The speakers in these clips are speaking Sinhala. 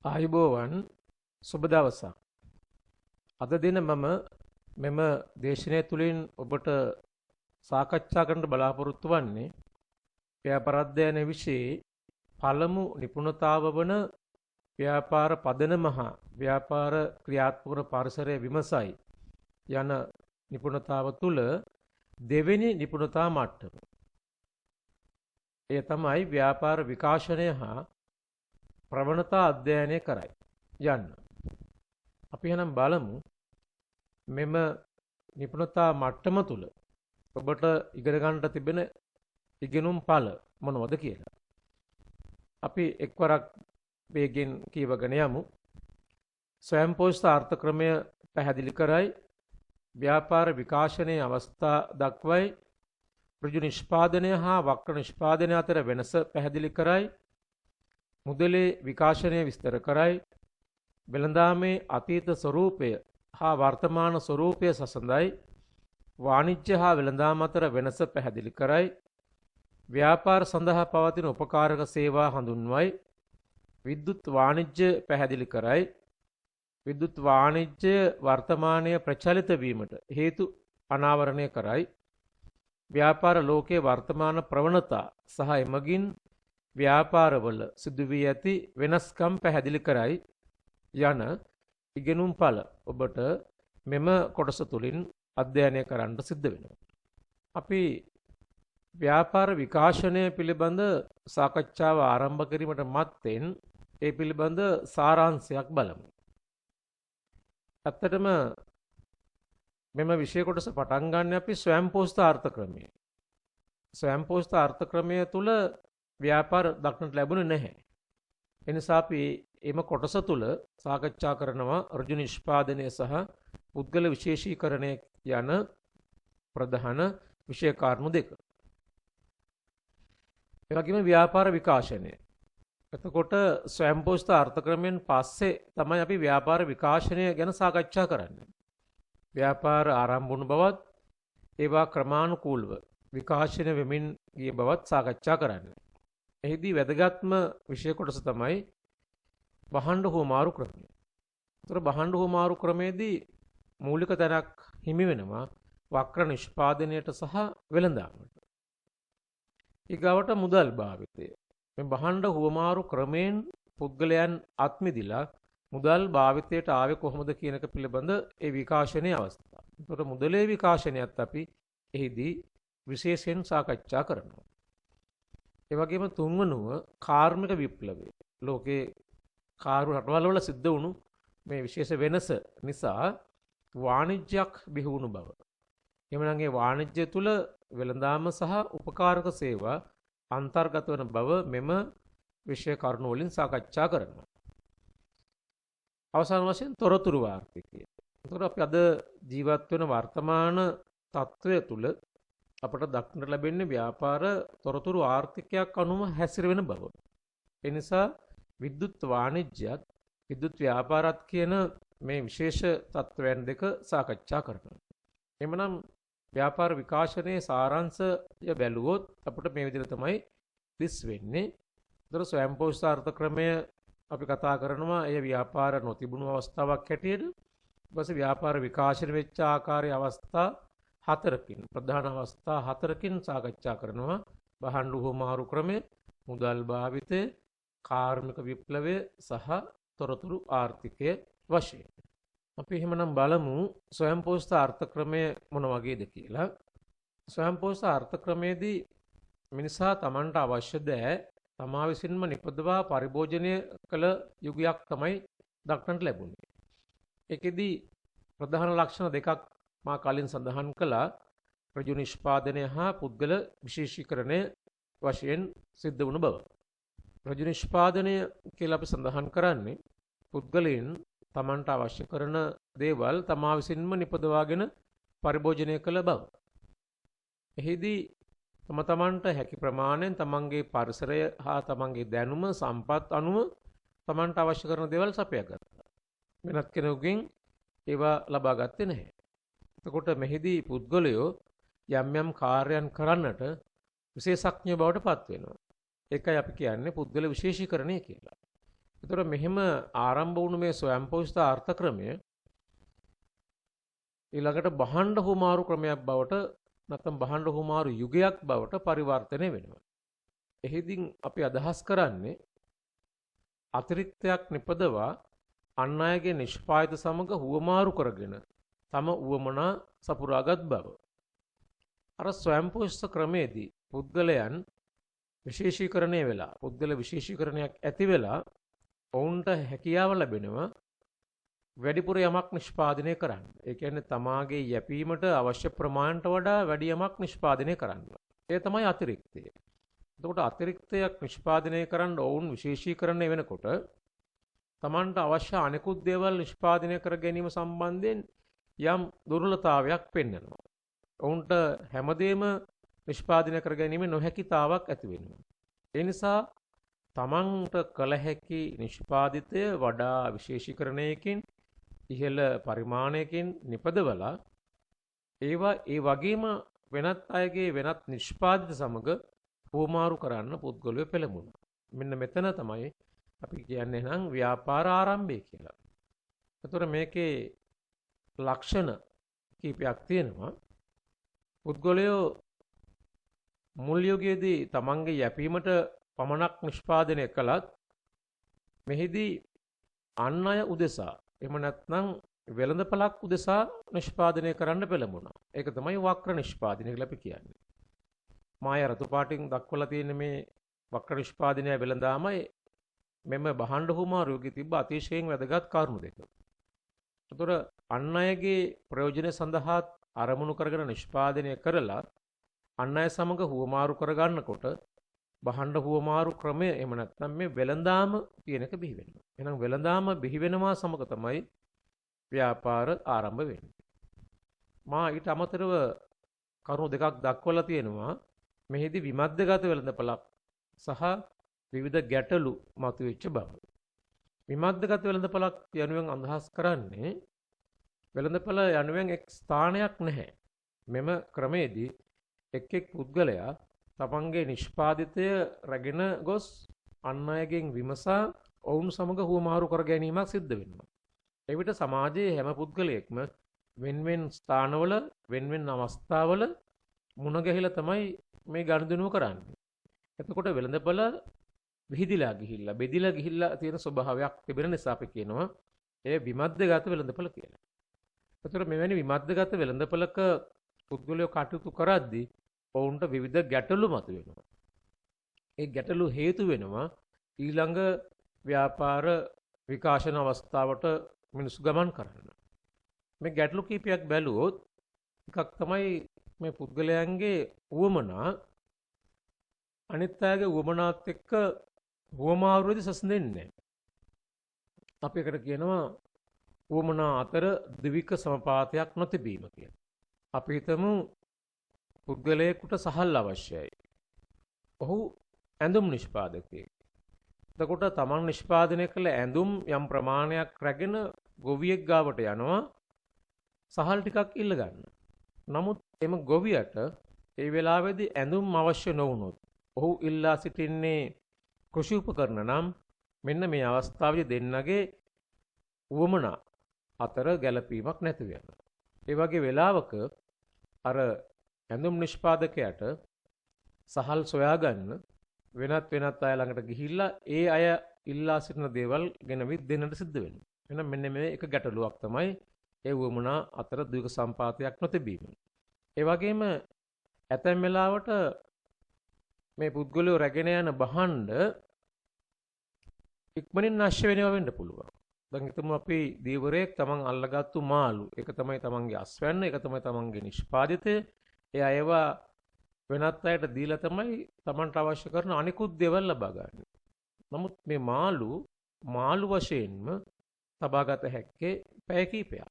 ආයුබෝවන් සුබ දවසක්. අද දින මම මෙම දේශනය තුළින් ඔබට සාකච්ඡා කරන්න බලාපොරොත්තු වන්නේ ව්‍යාපාර අධ්‍යයන විෂයේ පළමු නිපුණතාව වන ව්‍යාපාර පදනම හා ව්‍යාපාර ක්‍රියාත්මක පරිසරය විමසයි යන නිපුණතාව තුළ දෙවෙනි නිපුණතා මට්ටම. එය තමයි ව්‍යාපාර විකාශනය හා ප්‍රවණතා අධ්‍යයනය කරයි යන්න. අපි එහෙනම් බලමු මෙම නිපුණතා මට්ටම තුළ ඔබට ඉගෙන ගන්නට තිබෙන ඉගෙනුම් ඵල මොනවද කියලා. අපි එක්වරක් වේගෙන් කියවගෙන යමු. ස්වයංපෝෂිත ආර්ථ ක්‍රමය පැහැදිලි කරයි, ව්‍යාපාර විකාශනයේ අවස්ථා දක්වයි, ඍජු නිෂ්පාදනය හා වක්‍ර නිෂ්පාදනය අතර වෙනස පැහැදිලි කරයි, මුදලේ විකාශනය විස්තර කරයි, වෙළඳාමේ අතීත ස්වરૂපය හා වර්තමාන ස්වરૂපය සසඳයි, වාණිජ්‍ය හා වෙළඳාම අතර වෙනස පැහැදිලි කරයි, ව්‍යාපාර සඳහා පවතින උපකාරක සේවා හඳුන්වයි, විද්‍යුත් වාණිජ්‍ය පැහැදිලි කරයි, විද්‍යුත් වාණිජ්‍ය වර්තමානයේ ප්‍රචලිත වීමට හේතු අනාවරණය කරයි, ව්‍යාපාර ලෝකයේ වර්තමාන ප්‍රවණතා සහ එමගින් ව්‍යාපාරවල සිදුවී ඇති වෙනස්කම් පැහැදිලි කරයි යන ඉගෙනුම් ඵල ඔබට මෙම කොටස තුලින් අධ්‍යයනය කරන්න සිද්ධ වෙනවා. අපි ව්‍යාපාර විකාශනය පිළිබඳ සාකච්ඡාව ආරම්භ කිරීමට මත්තෙන් ඒ පිළිබඳ සාරාංශයක් බලමු. ඇත්තටම මෙම විෂය කොටස පටන් ගන්න අපි ස්වයංපෝෂිත ආර්ථ ක්‍රමය. ස්වයංපෝෂිත ආර්ථ ක්‍රමය තුල ව්‍යාපාර දක්නට ලැබුණේ නැහැ. එනිසා අපි එම කොටස තුල සාකච්ඡා කරනවා ඍජු නිෂ්පාදනය සහ පුද්ගල විශේෂීකරණය යන ප්‍රධාන විෂය කාරණු දෙක. ඒ වගේම ව්‍යාපාර විකාශනය. එතකොට ස්වයංපෝෂිත ආර්ථ ක්‍රමයෙන් පස්සේ තමයි අපි ව්‍යාපාර විකාශනය ගැන සාකච්ඡා කරන්නේ. ව්‍යාපාර ආරම්භ වුණු බවත් ඒවා ක්‍රමානුකූලව විකාශනය වෙමින් ගිය බවත් සාකච්ඡා කරන්නේ. එහිදී වැදගත්ම විෂය කොටස තමයි බහණ්ඩ හුවමාරු ක්‍රමය. ඒතර බහණ්ඩ හුවමාරු ක්‍රමේදී මූලික තැනක් හිමි වෙනවා වක්‍ර නිෂ්පාදනයට සහ වෙළඳාමට. ඊගවට මුදල් භාවිතය. මේ බහණ්ඩ හුවමාරු ක්‍රමයෙන් පුද්ගලයන් අත්මිදිලා මුදල් භාවිතයට ආවේ කොහොමද කියන එක පිළිබඳ ඒ විකාශනයේ අවස්ථාව. ඒතර මුදලේ විකාශනයත් අපි එහිදී විශේෂයෙන් සාකච්ඡා කරනවා. ඒ වගේම තුන්වනුව කාර්මික විප්ලවය. ලෝකේ කාර්ය රටවල් සිද්ධ වුණු මේ විශේෂ වෙනස නිසා වාණිජ්‍යයක් බිහි වුණු බව. එhmenan ඒ වාණිජ්‍ය තුල වෙළඳාම සහ උපකාරක සේවා අන්තර්ගත වන බව මෙම විෂය කරුණු වලින් සාකච්ඡා කරනවා. අවසාන වශයෙන් තොරතුරු ආර්ථිකය. ඒතර අපි අද ජීවත් වෙන වර්තමාන තත්ත්වය තුල අපට දක්නට ලැබෙන්නේ ව්‍යාපාර තොරතුරු ආර්ථිකයක් අනුව හැසිරෙන බව. ඒ නිසා විද්‍යුත් වාණිජ්‍යත් විද්‍යුත් ව්‍යාපාරත් කියන මේ විශේෂ තත්ත්වයන් දෙක සාකච්ඡා කරනවා. එhmenan ව්‍යාපාර විකාශනයේ සාරාංශය බැලුවොත් අපිට මේ විදිහට තමයි දිස් වෙන්නේ. ඒතර ස්වයංපෝෂිත ආර්ථ ක්‍රමය අපි කතා කරනවා එය ව්‍යාපාර නොතිබුණු අවස්ථාවක් හැටියට. ඊපස්සේ ව්‍යාපාර විකාශන වෙච්ච ආකාරයේ අවස්ථා හතරකින් ප්‍රධාන අවස්ථා හතරකින් සාකච්ඡා කරනවා. බහණ්ඩ හුවමාරු ක්‍රමය, මුදල් භාවිතය, කාර්මික විප්ලවය සහ තොරතුරු ආර්ථිකය වශයෙන්. අපි එහෙමනම් බලමු ස්වයංපෝෂිත ආර්ථ ක්‍රමය මොන වගේද කියලා. ස්වයංපෝෂිත ආර්ථ ක්‍රමයේදී මිනිසා Tamanට අවශ්‍ය දෑ තමා විසින්ම නිපදවා පරිභෝජනය කළ යුගයක් තමයි දක්නට ලැබුණේ. ඒකෙදී ප්‍රධාන ලක්ෂණ දෙකක් මා කලින් සඳහන් කළා. ඍජු නිෂ්පාදනය හා පුද්ගල විශේෂීකරණය වශයෙන් සිද්ධ වුණු බව. ඍජු නිෂ්පාදනය කියලා අපි සඳහන් කරන්නේ පුද්ගලයන් තමන්ට අවශ්‍ය කරන දේවල් තමා විසින්ම නිපදවාගෙන පරිභෝජනය කළ බව. එහිදී තමන්ට හැකි ප්‍රමාණයෙන් තමන්ගේ පරිසරය හා තමන්ගේ දැනුම සම්පත් අනුව තමන්ට අවශ්‍ය කරන දේවල් සපයා ගත්තා. වෙනත් කෙනෙකුගෙන් ඒවා ලබා ගත්තේ නැහැ. එතකොට මෙහිදී පුද්ගලයෝ යම් යම් කාර්යයන් කරන්නට විශේෂඥ බවට පත් වෙනවා. ඒකයි අපි කියන්නේ පුද්ගල විශේෂීකරණය කියලා. ඒතර මෙහෙම ආරම්භ වුණු මේ ස්වයංපෝෂිත ආර්ථ ක්‍රමය ඊළඟට බහණ්ඩ හුමාරු ක්‍රමයක් බවට නැත්නම් බහණ්ඩ හුමාරු යුගයක් බවට පරිවර්තනය වෙනවා. එහිදී අපි අදහස් කරන්නේ අතිරික්තයක් නිපදවා අන් අයගේ නිෂ්පාදිත සමග හුවමාරු කරගෙන තම උවමනා සපුරාගත් බව. අර ස්වයංපෝෂිත ක්‍රමේදී පුද්ගලයන් විශේෂීකරණය වෙලා පුද්ගල විශේෂීකරණයක් ඇති වෙලා ඔවුන්ට හැකියාව ලැබෙනවා වැඩිපුර යමක් නිෂ්පාදනය කරන්න. ඒ කියන්නේ තමාගේ යැපීමට අවශ්‍ය ප්‍රමාණයට වඩා වැඩි යමක් නිෂ්පාදනය කරන්න. ඒ තමයි අතිරික්තය. එතකොට අතිරික්තයක් නිෂ්පාදනය කරන්න ඔවුන් විශේෂීකරණය වෙනකොට තමන්ට අවශ්‍ය අනෙකුත් දේවල් නිෂ්පාදනය කර ගැනීම සම්බන්ධයෙන් යම් දුර්වලතාවයක් පෙන්වනවා. ඔවුන්ට හැමදේම නිෂ්පාදනය කර ගැනීම නොහැකිතාවක් ඇති වෙනවා. ඒ නිසා තමන්ට කළ හැකි නිෂ්පාදිතය වඩා විශේෂීකරණයකින් ඉහළ පරිමාණයකින් නිපදවලා ඒවා ඒ වගේම වෙනත් අයගේ වෙනත් නිෂ්පාදිත සමග හුවමාරු කරන්න පුද්ගලයෝ පෙළඹුණා. මෙන්න මෙතන තමයි අපි කියන්නේ නම් ව්‍යාපාර ආරම්භය කියලා. ඒතර මේකේ ලක්ෂණ කීපයක් තියෙනවා. පුද්ගලයෝ මුල් යුගයේදී තමන්ගේ යැපීමට පමණක් නිෂ්පාදනය කළත් මෙහිදී අන් අය උදෙසා එහෙම නැත්නම් වෙළඳපළක් උදෙසා නිෂ්පාදනය කරන්න පෙළඹුණා. ඒක තමයි වක්‍ර නිෂ්පාදනය කියලා අපි කියන්නේ. මාය රතු පාටින් දක්වලා තියෙන මේ වක්‍ර නිෂ්පාදනය වෙළඳාමයි මෙම බහණ්ඩ හුමාරු යුගයේ තිබ්බ අතිශයින් වැදගත් කරුණු දෙක. ඒතර අන් අයගේ ප්‍රයෝජන සඳහා අරමුණු කරගෙන නිෂ්පාදනය කරලා අන් අය සමග හුවමාරු කරගන්නකොට බහණ්ඩ හුවමාරු ක්‍රමය එහෙම නැත්නම් මේ වෙළඳාම කියන එක බිහි වෙනවා. එහෙනම් වෙළඳාම බිහි වෙනවා සමග තමයි ව්‍යාපාර ආරම්භ වෙන්නේ. මා ඊට අමතරව කරුණු දෙකක් දක්වලා තියෙනවා. මෙහිදී විමද්දගත වෙළඳපළක් සහ විවිධ ගැටලු මතුවෙච්ච බව. විමද්දගත වෙළඳපළක් යනුවෙන් අදහස් කරන්නේ වෙළඳපළ යනුවෙන් එක් ස්ථානයක් නැහැ. මෙම ක්‍රමේදී එක් එක් පුද්ගලයා තමන්ගේ නිෂ්පාදිතය රැගෙන ගොස් අන් අයගෙන් විමසා ඔවුන් සමග හුවමාරු කර ගැනීමක් සිද්ධ වෙනවා. එවිට සමාජයේ හැම පුද්ගලයෙක්ම වෙන්වෙන් ස්ථානවල වෙන්වෙන් අවස්ථාවල මුණ ගැහිලා තමයි මේ ගනුදෙනුව කරන්නේ. එතකොට වෙළඳපළ විහිදිලා ගිහිල්ලා බෙදිලා ගිහිල්ලා තියෙන ස්වභාවයක් තිබෙන නිසා අපි කියනවා ඒ විමද්දගත වෙළඳපළ කියලා. එතකොට මෙවැනි විමද්දගත වෙළඳපළක පුද්ගලයෝ කටයුතු කරද්දී ඔවුන්ට විවිධ ගැටලු මතුවෙනවා. ඒ ගැටලු හේතු වෙනවා ඊළඟ ව්‍යාපාර විකාශන අවස්ථාවට මිනිස්සු ගමන් කරන්න. මේ ගැටලු කීපයක් බැලුවොත් එකක් තමයි මේ පුද්ගලයන්ගේ උවමනා අනිත් අයගේ උවමනාත් එක්ක හුවමාරුවේදී සැසඳෙන්නේ නැහැ. අපි එකට කියනවා උවමනා අතර ද්වික සමපාතයක් නොතිබීම කියලා. අපි හිතමු පුද්ගලයෙකුට සහල් අවශ්‍යයි. ඔහු ඇඳුම් නිෂ්පාදකයෙක්. එතකොට තමන් නිෂ්පාදනය කළ ඇඳුම් යම් ප්‍රමාණයක් රැගෙන ගොවියෙක් ගාවට යනවා සහල් ටිකක් ඉල්ල ගන්න. නමුත් එම ගොවියට ඒ වෙලාවේදී ඇඳුම් අවශ්‍ය නොවුනොත් ඔහු ඉල්ලා සිටින්නේ කෘෂි උපකරණ නම් මෙන්න මේ අවස්ථාවේදී දෙන්නගේ උවමනා අතර ගැළපීමක් නැති වෙනවා. ඒ වගේ වෙලාවක අර ඇඳුම් නිෂ්පාදකයාට සහල් සොයාගන්න වෙනත් අය ළඟට ගිහිල්ලා ඒ අය ඉල්ලා සිටින දේවල් ගෙනවිත් දෙන්නට සිද්ධ වෙනවා. එහෙනම් මෙන්න මේ එක ගැටලුවක් තමයි ඒ වුමනා අතර ද්වික සම්පාතයක් නොතිබීම. ඒ වගේම ඇතැම් වෙලාවට මේ පුද්ගලයෝ රැගෙන යන භාණ්ඩ ඉක්මනින් නැශ වෙනවා වෙන්න පුළුවන්. දැන් හිතමු අපි දීවරයෙක් තමන් අල්ලගත්තු මාළු. ඒක තමයි තමන්ගේ අස්වැන්න, ඒක තමයි තමන්ගේ නිෂ්පාදිතය. ඒ අයවා වෙනත් අයට දීලා තමයි තමන්ට අවශ්‍ය කරන අනිකුත් දේවල් ලබා ගන්න. නමුත් මේ මාළු වශයෙන්ම තබාගත හැක්කේ පැය කිහිපයක්.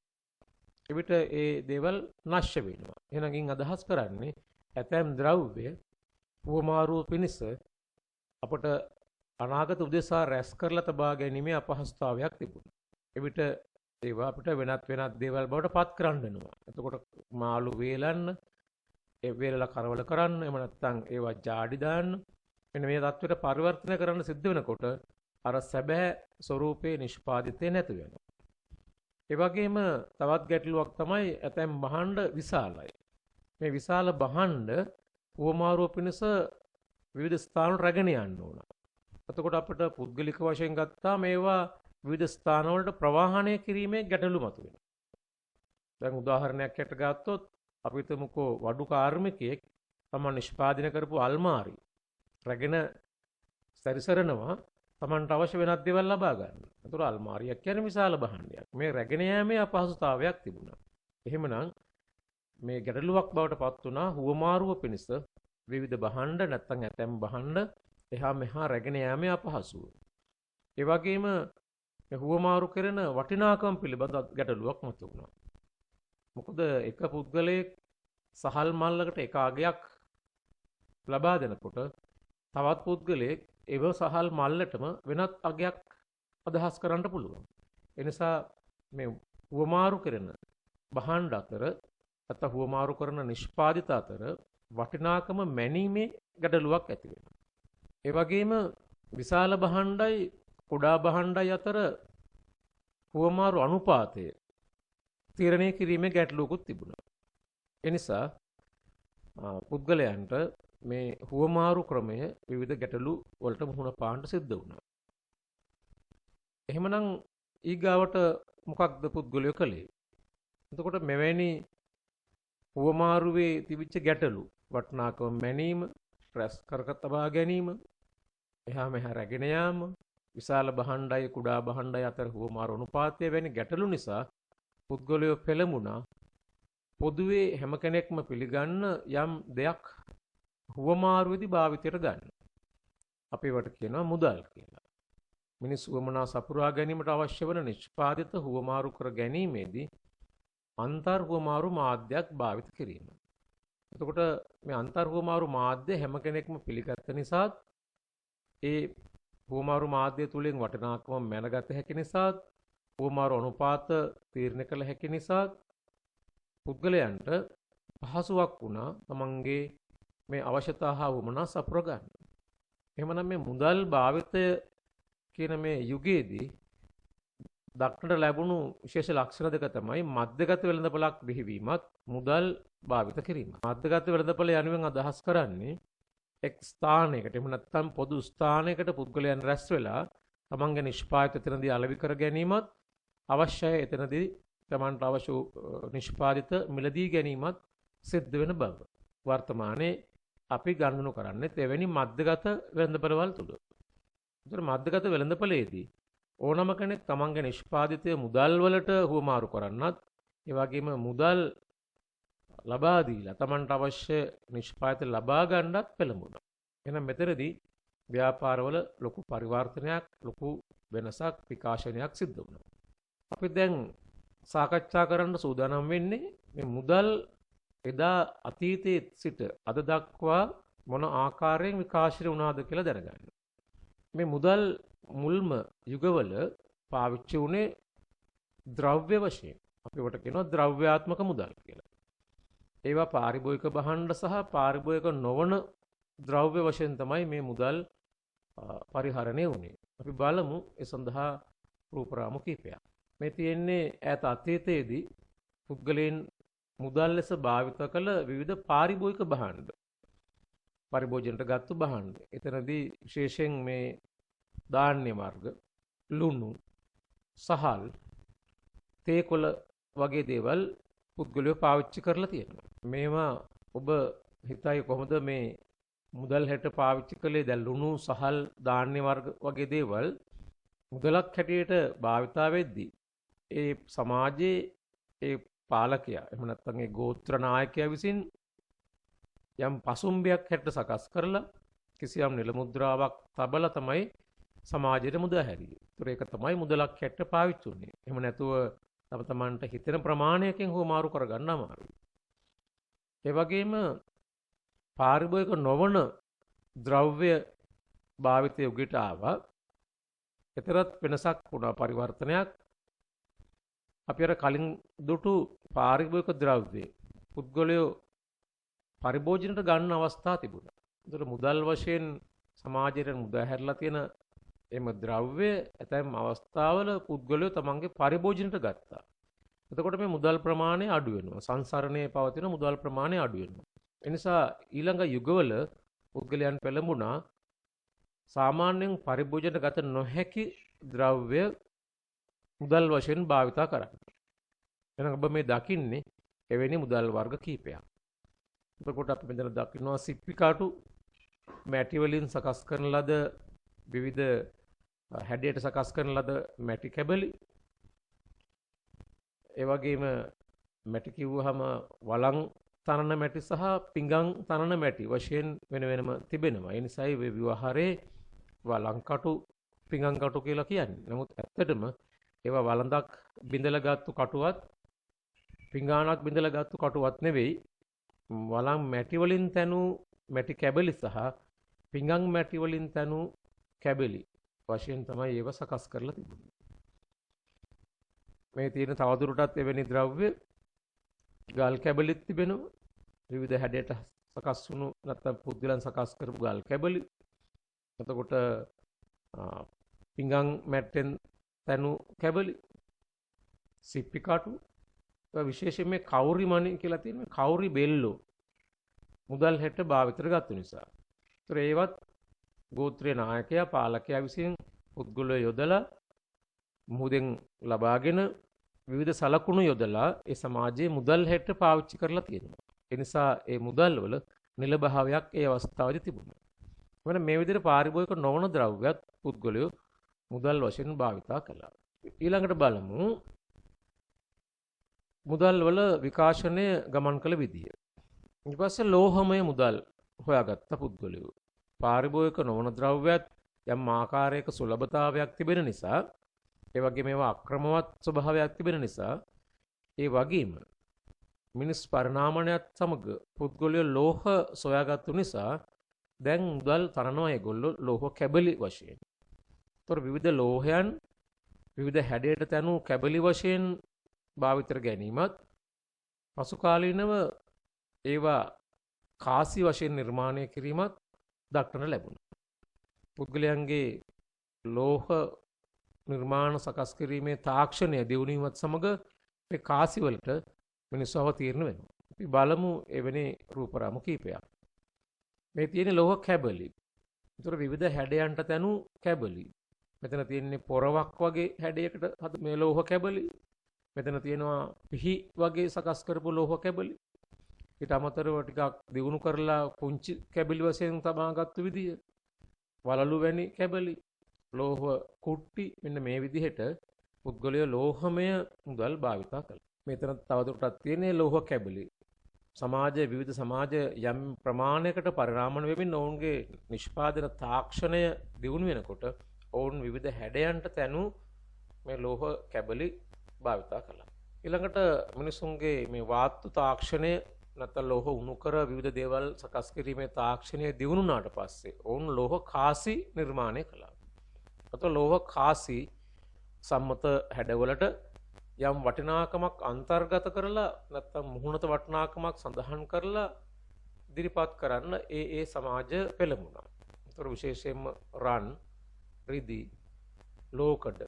එවිට ඒ දේවල් නැශ වෙනවා. එහෙනම් අදහස් කරන්නේ ඇතැම් ද්‍රව්‍ය හුවමාරුව පිණිස අපට අනාගත උදෙසා රැස් කරලා තබා ගැනීමේ අපහසුතාවයක් තිබුණා. එවිට ඒවා අපිට වෙනත් දේවල් බවට පත් කරන්න වෙනවා. එතකොට මාළු වේලන්න, ඒ වේලලා කරවල කරන්න, එහෙම නැත්නම් ඒවා ජාඩි දාන්න. මෙන්න මේ தത്വෙට පරිවර්තනය කරන්න සිද්ධ වෙනකොට අර සැබෑ ස්වરૂපයේ නිෂ්පාදිතය නැති වෙනවා. ඒ වගේම තවත් ගැටලුවක් තමයි ඇතැම් භාණ්ඩ විශාලයි. මේ විශාල භාණ්ඩ හුවමාරුව පිණිස විවිධ ස්ථානවල රැගෙන යන්න ඕන. එතකොට අපිට පුද්ගලික වශයෙන් ගත්තාම මේවා විවිධ ස්ථානවලට ප්‍රවාහනය කිරීමේ ගැටලු මතුවෙනවා. දැන් උදාහරණයක් හැට ගත්තොත් අපි හිතමුකෝ වඩු කාර්මිකයෙක් තමන් නිෂ්පාදනය කරපු අල්මාරි රැගෙන සැරිසරනවා තමන්ට අවශ්‍ය වෙනත් දේවල් ලබා ගන්න. ඒතර අල්මාරියක් කියන්නේ විශාල භාණ්ඩයක්. මේ රැගෙන යෑමේ අපහසුතාවයක් තිබුණා. එහෙමනම් මේ ගැටලුවක් බවට පත් වුණා හුවමාරුව පිණිස විවිධ භාණ්ඩ නැත්නම් ඇතැම් භාණ්ඩ එහා මෙහා රැගෙන යෑමේ අපහසුව. ඒ වගේම මේ හුවමාරු කරන වටිනාකම් පිළිබඳ ගැටලුවක් මතුවුණා. මොකද එක පුද්ගලයෙක් සහල් මල්ලකට එක අගයක් ලබා දෙනකොට තවත් පුද්ගලයෙක් ඒව සහල් මල්ලටම වෙනත් අගයක් අදහස් කරන්න පුළුවන්. ඒ නිසා මේ හුවමාරු කරන භාණ්ඩ අතර නැත්නම් හුවමාරු කරන නිෂ්පාදිත අතර වටිනාකම මැනීමේ ගැටලුවක් ඇති වෙනවා. ඒ වගේම විශාල භාණ්ඩයි කුඩා භාණ්ඩයි අතර හුවමාරු අනුපාතය තීරණය කිරීමේ ගැටලුවකුත් තිබුණා. ඒ නිසා පුද්ගලයන්ට මේ හුවමාරු ක්‍රමය විවිධ ගැටලු වලට මුහුණ පාන්න සිද්ධ වුණා. එහෙමනම් ඊගාවට මොකක්ද පුද්ගලයෝ කළේ? එතකොට මෙවැනි හුවමාරුවේ තිබිච්ච ගැටලු වටිනාකම මැනීම, රැස් කර තබා ගැනීම, එහා මෙහා රැගෙන යාම, විශාල භාණ්ඩයි කුඩා භාණ්ඩයි අතර හුවමාරු අනුපාතය වැනි ගැටලු නිසා පුද්ගලයෝ පෙළඹුණා පොදුවේ හැම කෙනෙක්ම පිළිගන්න යම් දෙයක් හුවමාරුවේදී භාවිතයට ගන්න. අපි ඒවට කියනවා මුදල් කියලා. මිනිස් වමනා සපුරා ගැනීමට අවශ්‍ය වන නිෂ්පාදිත හුවමාරු කර ගැනීමේදී අන්තර් හුවමාරු මාධ්‍යයක් භාවිත කිරීම. එතකොට මේ අන්තර් හුවමාරු මාධ්‍ය හැම කෙනෙක්ම පිළිගත්ත නිසා ඒ හුවමාරු මාධ්‍ය තුලින් වටිනාකම මැනගත හැකි නිසා හුවමාරු අනුපාත තීරණය කළ හැකි නිසා පුද්ගලයන්ට පහසුවක් වුණා තමන්ගේ මේ අවශ්‍යතා හා වමනා සපුර ගන්න. එහෙමනම් මේ මුදල් භාවිතය කියන මේ යුගයේදී දක්නට ලැබුණු විශේෂ ලක්ෂණ දෙක තමයි මධ්‍යගත වෙළඳපොළක් බිහිවීමත් මුදල් භාවිත කිරීමත්. මධ්‍යගත වෙළඳපොළ යනුවෙන් අදහස් කරන්නේ එක් ස්ථානයකට එහෙම නැත්නම් පොදු ස්ථානයකට පුද්ගලයන් රැස් වෙලා තමන්ගේ නිෂ්පාදිත එතනදී අලෙවි කර ගැනීමත් අවශ්‍යයි එතනදී තමන්ට අවශ්‍ය නිෂ්පාදිත මිලදී ගැනීමත් සිද්ධ වෙන බව. වර්තමානයේ අපි ගණනු කරන්නේ එවැනි මධ්‍යගත වෙළඳපොළවල් තුල. ඒතර මධ්‍යගත වෙළඳපොළේදී ඕනම කෙනෙක් තමන්ගේ නිෂ්පාදිතය මුදල් වලට හුවමාරු කරන්නත් ඒ වගේම මුදල් ලබා දීලා තමන්ට අවශ්‍ය නිෂ්පාදිත ලබා ගන්නත් පෙළඹුණා. එහෙනම් මෙතනදී ව්‍යාපාරවල ලොකු පරිවර්තනයක් ලොකු වෙනසක් විකාශනයක් සිද්ධ වුණා. අපි දැන් සාකච්ඡා කරන්න සූදානම් වෙන්නේ මේ මුදල් එදා අතීතයේ සිට අද දක්වා මොන ආකාරයෙන් විකාශනය වුණාද කියලා දැනගන්න. මේ මුදල් මුල්ම යුගවල පාවිච්චි වුණේ ද්‍රව්‍ය වශයෙන්. අපි ඒවට කියනවා ද්‍රව්‍යාත්මක මුදල් කියලා. ඒවා පාරිභෝගික භාණ්ඩ සහ පාරිභෝගික නොවන ද්‍රව්‍ය වශයෙන් තමයි මේ මුදල් පරිහරණය වුණේ. අපි බලමු ඒ සඳහා රූපරාමු කිහිපයක්. මේ තියෙන්නේ ඈත අතීතයේදී පුද්ගලයන් මුදල් ලෙස භාවිත කළ විවිධ පාරිභෝගික භාණ්ඩ. පරිභෝජනයට ගත්තු භාණ්ඩ. එතනදී විශේෂයෙන් මේ ධාන්‍ය වර්ග, ලුණු, සහල්, තේකොළ වගේ දේවල් පුද්ගලයෝ පාවිච්චි කරලා තියෙනවා. මේවා ඔබ හිතයි කොහොමද මේ මුදල් හැට පාවිච්චි කළේ? දැන් ලුණු, සහල්, ධාන්‍ය වර්ග වගේ දේවල් මුදලක් හැටියට භාවිතා වෙද්දී ඒ සමාජයේ ඒ පාලකයා එහෙම නැත්නම් ඒ ගෝත්‍ර නායකයා විසින් යම් පසුම්බයක් හැට සකස් කරලා කිසියම් නිල මුද්‍රාවක් තබලා තමයි සමාජයට මුදා හැරියේ. ඒතර ඒක තමයි මුදලක් හැට පාවිච්චි වුනේ. එහෙම නැතුව තමන්ට හිතෙන ප්‍රමාණයකින් හුවමාරු කරගන්න අමාරුයි. ඒ වගේම පාරිභෝගික නොවන ද්‍රව්‍ය භාවිතය උගට ආවා. එතරම් වෙනසක් වුණා පරිවර්තනයක්. අපි අර කලින් දුටු පාරිභෝගික ද්‍රව්‍ය පුද්ගලයෝ පරිභෝජනයට ගන්න අවස්ථා තිබුණා. ඒතර මුදල් වශයෙන් සමාජයට මුදා හැරලා තියෙන එම ද්‍රව්‍ය ඇතැම් අවස්ථාවල පුද්ගලයෝ තමන්ගේ පරිභෝජනයට ගත්තා. එතකොට මේ මුදල් ප්‍රමාණය අඩු වෙනවා. සංසරණයේ පවතින මුදල් ප්‍රමාණය අඩු වෙනවා. ඒ නිසා ඊළඟ යුගවල පුද්ගලයන් පෙළඹුණා සාමාන්‍යයෙන් පරිභෝජනයට ගත නොහැකි ද්‍රව්‍ය මුදල් වශයෙන් භාවිතා කරන්න. එහෙනම් ඔබ මේ දකින්නේ එවැනි මුදල් වර්ග කීපයක්. එතකොට අපි මෙතන දකින්නවා සිප්පි කාටු මැටි වලින් සකස් කරන ලද විවිධ හැඩයට සකස් කරන ලද මැටි කැබලි. ඒ වගේම මැටි කිව්වහම වළං තනන මැටි සහ පිඟන් තනන මැටි වශයෙන් වෙන වෙනම තිබෙනවා. ඒ නිසායි මේ විවහාරේ වළං කටු පිඟන් කටු කියලා කියන්නේ. නමුත් ඇත්තටම ඒවා වළඳක් බිඳලා ගත්තු කටුවත් පිඟානක් බිඳලා ගත්තු කටුවත් නෙවෙයි. වළං මැටි වලින් තනු මැටි කැබලි සහ පිඟන් මැටි වලින් තනු කැබලි වශයෙන් තමයි ඒව සකස් කරලා තිබුණේ. මේ තියෙන තවදුරටත් එවැනි ද්‍රව්‍ය ගල් කැබලිත් තිබෙනවා. විවිධ හැඩයට සකස් වුණු නැත්නම් පුද්ගලයන් සකස් කරපු ගල් කැබලි. එතකොට පිඟන් මැට්ටෙන් තනු කැබලි, සිප්පි කටු, විශේෂයෙන් මේ කවුරි මණි කියලා තියෙන මේ කවුරි බෙල්ලෝ මුදල් හැට භාවිතයට ගත්ත නිසා. ඒතර ඒවත් ගෝත්‍රීය නායකයා පාලකයා විසින් පුද්ගලයෝ යොදලා මුහුදෙන් ලබාගෙන විවිධ සලකුණු යොදලා ඒ සමාජයේ මුදල් හැට පාවිච්චි කරලා තියෙනවා. ඒ නිසා ඒ මුදල් වල නිල භාවයක් ඒ අවස්ථාවේදී තිබුණා. වෙන මේ විදිහට පාරිභෝගික නොවන ද්‍රව්‍යත් පුද්ගලයෝ මුදල් වශයෙන් භාවිතා කළා. ඊළඟට බලමු මුදල් වල විකාශනය ගමන් කළ විදිය. ඊට පස්සේ ලෝහමය මුදල් හොයාගත්ත පුද්ගලයෝ. පාරිභෝගික නොවන ද්‍රව්‍යත් යම් ආකාරයක සුලභතාවයක් තිබෙන නිසා, ඒ වගේම ඒවා අක්‍රමවත් ස්වභාවයක් තිබෙන නිසා, ඒ වගේම මිනිස් පරිණාමණයත් සමග පුද්ගලයෝ ලෝහ සොයාගත්තු නිසා දැන් මුදල් තරනවා ඒගොල්ලෝ ලෝහ කැබලි වශයෙන්. ඒතර විවිධ ලෝහයන් විවිධ හැඩයට තනු කැබලි වශයෙන් භාවිතර ගැනීමත් පසු කාලීනව ඒවා කාසි වශයෙන් නිර්මාණය කිරීමත් දක්නට ලැබුණා. පුද්ගලයන්ගේ ලෝහ නිර්මාණ සකස් කිරීමේ තාක්ෂණය දියුණු වීමත් සමග මේ කාසි වලට මිනිස්සු අවතීර්ණ වෙනවා. අපි බලමු එවැනි රූපරාමු කීපයක්. මේ තියෙන ලෝහ කැබලි. ඒතර විවිධ හැඩයන්ට තනු කැබලි. මෙතන තියෙන්නේ පොරවක් වගේ හැඩයකට මේ ලෝහ කැබලි. මෙතන තියෙනවා පිහි වගේ සකස් කරපු ලෝහ කැබලි. ඊට අමතරව ටිකක් දියුණු කරලා පුංචි කැබලි වශයෙන් තබාගත්තු විදිය. වලලු වැනි කැබලි, ලෝහ කුට්ටි, මෙන්න මේ විදිහට පුද්ගලයෝ ලෝහමය මුදල් භාවිතා කළා. මෙතන තවදුරටත් තියෙන්නේ ලෝහ කැබලි. සමාජයේ විවිධ සමාජ යම් ප්‍රමාණයකට පරිණාමණය වෙමින් ඔවුන්ගේ නිෂ්පාදන තාක්ෂණය දියුණු වෙනකොට ඔවුන් විවිධ හැඩයන්ට තැනු මේ ලෝහ කැබලි භාවිතා කළා. ඊළඟට මිනිසුන්ගේ මේ වාස්තු තාක්ෂණය නැත්නම් ලෝහ උණු කර විවිධ දේවල් සකස් කිරීමේ තාක්ෂණය දියුණු වුණාට පස්සේ ඔවුන් ලෝහ කාසි නිර්මාණය කළා. අතෝ ලෝහ කාසි සම්මත හැඩවලට යම් වටිනාකමක් අන්තර්ගත කරලා නැත්නම් මුහුණත වටිනාකමක් සඳහන් කරලා ඉදිරිපත් කරන්න ඒ සමාජ පෙළඹුණා. ඒතර විශේෂයෙන්ම රන්, රිදි, ලෝකඩ,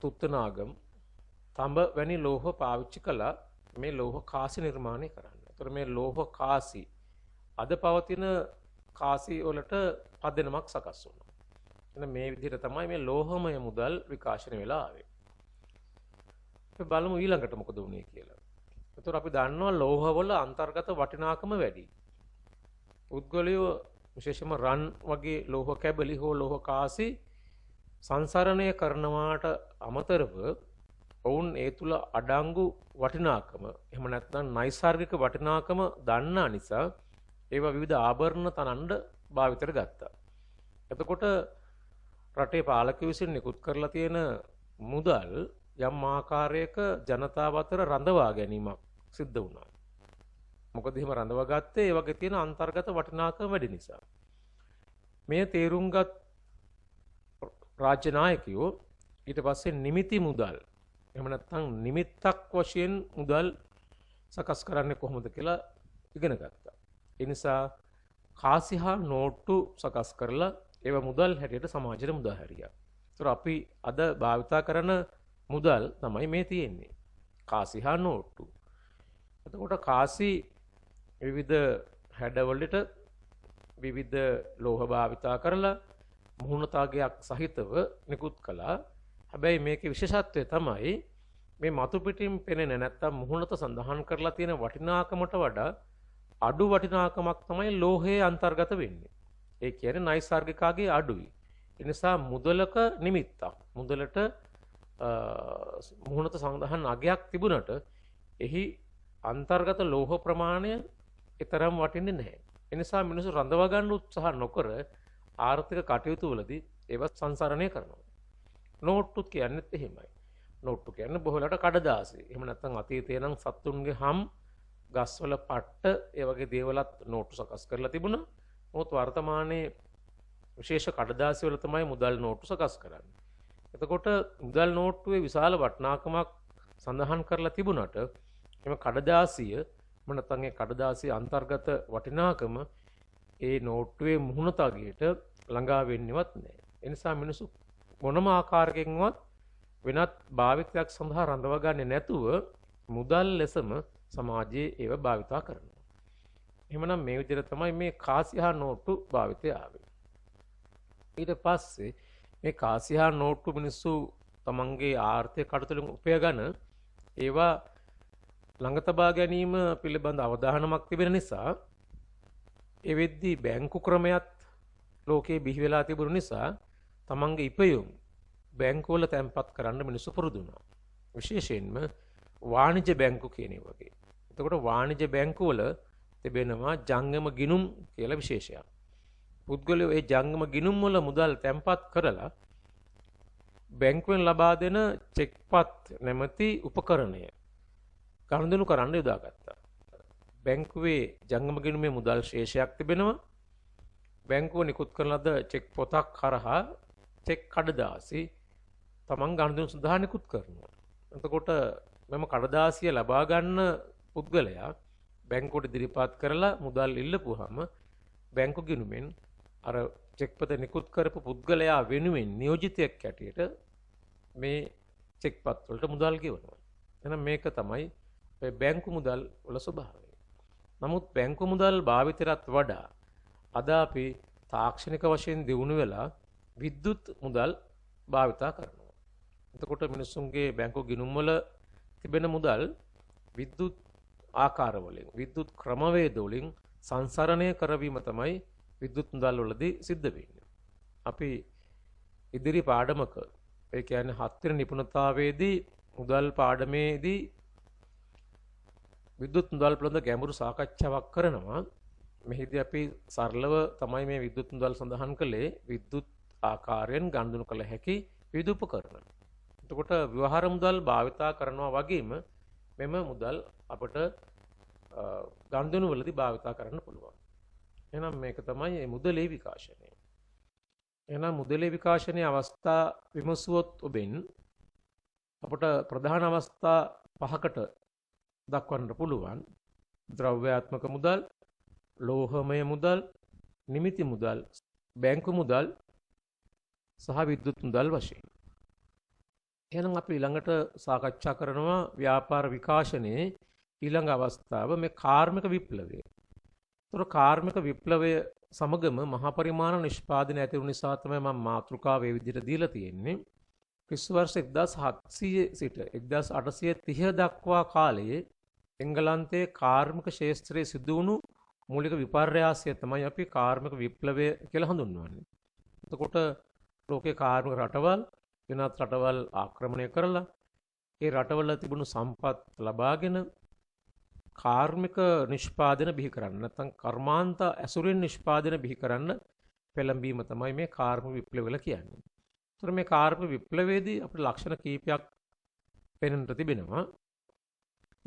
තුත්තනාගම්, තඹ වැනි ලෝහ පාවිච්චි කළා මේ ලෝහ කාසි නිර්මාණය කරන්න. ඒතර මේ ලෝහ කාසි අද පවතින කාසි වලට පදනමක් සකස් වුණා. එන මේ විදිහට තමයි මේ ලෝහමය මුදල් විකාශනය වෙලා ආවේ. අපි බලමු ඊළඟට මොකද වුනේ කියලා. ඒතර අපි දන්නවා ලෝහවල අන්තර්ගත වටිනාකම වැඩි. පුද්ගලයෝ විශේෂයෙන්ම රන් වගේ ලෝහ කැබලි හෝ ලෝහ කාසි සංසරණය කරනවාට අමතරව ඔවුන් ඒ තුල අඩංගු වටිනාකම එහෙම නැත්නම් නයිසර්ගික වටිනාකම දන්නා නිසා ඒවා විවිධ ආභරණ තනන්න භාවිතයට ගත්තා. එතකොට රටේ පාලකයෝ විසින් නිකුත් කරලා තියෙන මුදල් යම් ආකාරයක ජනතාව අතර රඳවා ගැනීමක් සිද්ධ වුණා. මොකද එහෙම රඳවා ගත්තේ ඒ වගේ තියෙන අන්තර්ගත වටිනාකම වැඩි නිසා. මේ තේරුම්ගත් රාජ්‍ය නායකයෝ ඊට පස්සේ නිමිති මුදල් එහෙම නැත්නම් නිමිත්තක් වශයෙන් මුදල් සකස් කරන්නේ කොහොමද කියලා ඉගෙන ගත්තා. ඒ නිසා කාසි හා නෝට්ටු සකස් කරලා ඒවා මුදල් හැටියට සමාජයට මුදා හැරියා. ඒතර අපි අද භාවිතා කරන මුදල් තමයි මේ තියෙන්නේ. කාසි හා නෝට්ටු. එතකොට කාසි විවිධ හැඩවලට විවිධ ලෝහ භාවිතා කරලා මුහුණතාගයක් සහිතව නිකුත් කළා. හැබැයි මේකේ විශේෂත්වය තමයි මේ මතු පිටින් පෙනෙන නැත්තම් මුහුණත සඳහන් කරලා තියෙන වටිනාකමට වඩා අඩු වටිනාකමක් තමයි ලෝහයේ අන්තර්ගත වෙන්නේ. ඒ කියන්නේ නයිසાર્ගිකාගේ අඩුයි. ඒ නිසා මුදලක නිමිත්තක් මුදලට මුහුණත සඳහන් අගයක් තිබුණට එහි අන්තර්ගත ලෝහ ප්‍රමාණය ඊතරම් වටින්නේ නැහැ. ඒ නිසා මිනිස්සු රඳවා ගන්න උත්සාහ නොකර ආර්ථික කටයුතු වලදී ඒවත් සංසරණය කරනවා. නෝට්ටුත් කියන්නේත් එහෙමයි. නෝට්ටු කියන්නේ බොහෝලට කඩදාසි. එහෙම නැත්නම් අතීතේ නම් සත්තුන්ගේ හම් ගස්වල පට්ට ඒ වගේ දේවලත් නෝට්ටු සකස් කරලා තිබුණා. මොකද වර්තමානයේ විශේෂ කඩදාසි වල තමයි මුදල් නෝට්ටු සකස් කරන්නේ. එතකොට මුදල් නෝට්ටුවේ විශාල වටිනාකමක් සඳහන් කරලා තිබුණාට එම කඩදාසිය නැත්නම් ඒ කඩදාසිය අන්තර්ගත වටිනාකම ඒ නෝට්ටුවේ මුහුණත අගයට ළඟා වෙන්නේවත් නැහැ. ඒ නිසා මිනිස්සු මොනම ආකාරයකින්වත් වෙනත් භාවිතයක් සඳහා රඳවා ගන්නේ නැතුව මුදල් ලෙසම සමාජයේ ඒව භාවිතා කරනවා. එහෙමනම් මේ විදිහට තමයි මේ කාසි හා නෝට්ටු භාවිතය ආවේ. ඊට පස්සේ මේ කාසි හා නෝට්ටු මිනිස්සු තමන්ගේ ආර්ථික කටයුතු උපයගෙන ඒවා ළඟ තබා ගැනීම පිළිබඳ අවධානමක් තිබෙන නිසා ඒ වෙද්දී බැංකු ක්‍රමයක් ලෝකේ බිහි වෙලා තිබුණු නිසා තමන්ගේ ඉපයුම් බැංකුවල තැන්පත් කරන්න මිනිස්සු පුරුදු වුණා. විශේෂයෙන්ම වාණිජ්‍ය බැංකු කියන වගේ. එතකොට වාණිජ්‍ය බැංකුවල තිබෙනවා ජංගම ගිණුම් කියලා විශේෂයක්. පුද්ගලයෝ ඒ ජංගම ගිණුම් වල මුදල් තැන්පත් කරලා බැංකුවෙන් ලබා දෙන චෙක්පත් නැමැති උපකරණය ගනුදෙනු කරන්න යොදාගත්තා. බැංකුවේ ජංගම ගිණුමේ මුදල් ශේෂයක් තිබෙනවා. බැංකුව නිකුත් කරන ලද චෙක් පොතක් හරහා චෙක් කඩදාසි තමන් ගනුදෙනු සඳහා නිකුත් කරනවා. එතකොට මෙම කඩදාසිය ලබා ගන්න පුද්ගලයා බැංකුවට ඉදිරිපත් කරලා මුදල් ඉල්ලපුවාම බැංකු ගිණුමෙන් අර චෙක් පොත නිකුත් කරපු පුද්ගලයා වෙනුවෙන් නියෝජිතයෙක් ඇටියට මේ චෙක් පත් වලට මුදල් ගෙවනවා. එහෙනම් මේක තමයි බැංකු මුදල් වල ස්වභාවය. නමුත් බැංකු මුදල් භාවිතයට වඩා අද අපි තාක්ෂණික වශයෙන් දියුණු වෙලා විද්‍යුත් මුදල් භාවිතා කරනවා. එතකොට මිනිස්සුන්ගේ බැංකු ගිණුම් වල තිබෙන මුදල් විද්‍යුත් ආකාර වලින් විද්‍යුත් ක්‍රමවේද වලින් සංසරණය කරවීම තමයි විද්‍යුත් මුදල් වලදී සිද්ධ වෙන්නේ. අපි ඉදිරි පාඩමක ඒ කියන්නේ 7 වෙනි නිපුණතාවයේදී මුදල් පාඩමේදී විද්‍යුත් මුදල් පිළිබඳ ගැඹුරු සාකච්ඡාවක් කරනවා. මෙහිදී අපි සරලව තමයි මේ විද්‍යුත් මුදල් සඳහන් කළේ විද්‍යුත් ආකාරයෙන් ගනුදෙනු කළ හැකි විවිධ උපකරණ. එතකොට ව්‍යවහාර මුදල් භාවිතා කරනවා වගේම මෙම මුදල් අපට ගනුදෙනු වලදී භාවිතා කරන්න පුළුවන්. එහෙනම් මේක තමයි මේ මුදලේ විකාශනය. එහෙනම් මුදලේ විකාශනයේ අවස්ථා විමසුවොත් ඔබෙන් අපට ප්‍රධාන අවස්ථා 5කට දක්වන්න පුළුවන්. ද්‍රව්‍යාත්මක මුදල්, ලෝහමය මුදල්, නිමිති මුදල්, බැංකු මුදල් සහ විද්‍යුත් මුදල් වශයෙන්. එහෙනම් අපි ඊළඟට සාකච්ඡා කරනවා ව්‍යාපාර විකාශනයේ ඊළඟ අවස්ථාව මේ කාර්මික විප්ලවය. ඒතර කාර්මික විප්ලවය සමගම මහා පරිමාණ නිෂ්පාදනය ඇති වුණ නිසා තමයි මම මාතෘකාව මේ විදිහට දීලා තියෙන්නේ. ක්‍රිස්තු වර්ෂ 1700 සිට 1830 දක්වා කාලයේ එංගලන්තයේ කාර්මික ශාස්ත්‍රයේ සිදු වුණු මූලික විපර්යාසය තමයි අපි කාර්මික විප්ලවය කියලා හඳුන්වන්නේ. එතකොට ලෝකේ කාර්මික රටවල් වෙනත් රටවල් ආක්‍රමණය කරලා ඒ රටවල තිබුණු සම්පත් ලබාගෙන කාර්මික නිෂ්පාදන බිහි කරන්න නැත්නම් කර්මාන්ත ඇසුරින් නිෂ්පාදන බිහි කරන්න පෙළඹීම තමයි මේ කාර්මික විප්ලවය කියලා කියන්නේ. ඒතර මේ කාර්මික විප්ලවයේදී අපිට ලක්ෂණ කීපයක් පෙනෙන්නට තිබෙනවා.